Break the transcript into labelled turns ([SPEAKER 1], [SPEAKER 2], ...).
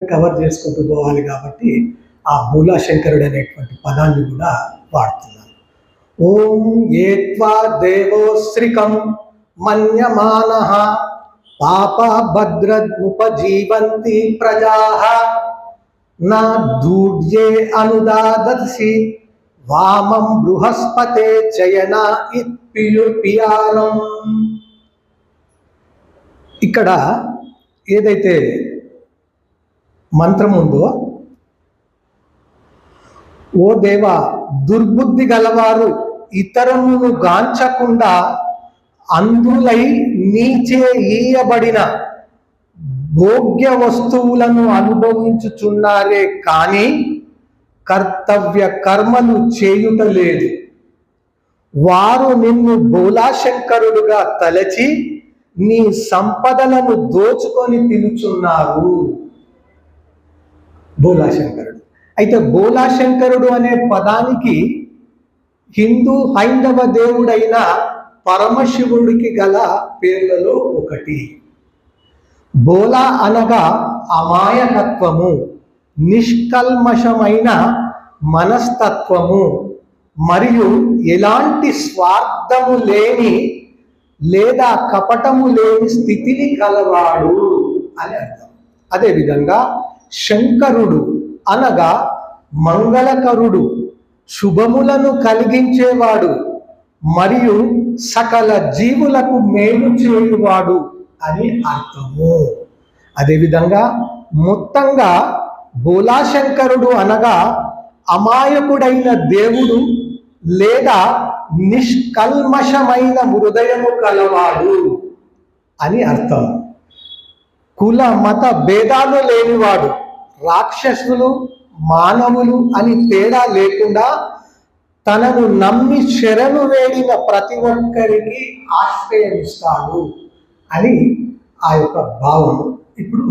[SPEAKER 1] Cover చేసుకుంటూ పోవాలి కాబట్టి ఆ భూలాశంకరుడు అనేటువంటి పదాన్ని కూడా వాడుతున్నాను. ఓం ఏత్వా దేవోశ్రికం మన్యమానః పాప భద్రముపజీవంతి ప్రజాః నా దూర్యే అనుదాదసి వామం బృహస్పతే చయన ఇత్పియాలం. ఇక్కడ ఏదైతే మంత్రం ఉందో, ఓ దేవ, దుర్బుద్ధి గలవారు ఇతరులను గాంచకుండా అందులై నీచే ఈయబడిన భోగ్య వస్తువులను అనుభవించుచున్నారే కానీ కర్తవ్య కర్మలు చేయుట లేదు. వారు నిన్ను భోలాశంకరుడుగా తలచి నీ సంపదలను దోచుకొని తినుచున్నారు. భోలాశంకరుడు. అయితే భోలాశంకరుడు అనే పదానికి హిందూ హైందవ దేవుడైన పరమశివుడికి గల పేర్లలో ఒకటి. భోలా అనగా అమాయకత్వము, నిష్కల్మషమైన మనస్తత్వము మరియు ఎలాంటి స్వార్థము లేని లేదా కపటము లేని స్థితిని కలవాడు అని అర్థం. అదేవిధంగా శంకరుడు అనగా మంగళకరుడు, శుభములను కలిగించేవాడు మరియు సకల జీవులకు మేలు చేయువాడు అని అర్థము. అదేవిధంగా మొత్తంగా భోలాశంకరుడు అనగా అమాయకుడైన దేవుడు లేదా నిష్కల్మషమైన హృదయము కలవాడు అని అర్థం. కుల మత భేదాలు లేనివాడు, రాక్షసులు మానవులు అని తేడా లేకుండా తనను నమ్మి శరణు వేడిన ప్రతి ఒక్కరికి ఆశ్రయమిస్తాడు అని ఆ యొక్క భావం. ఇప్పుడు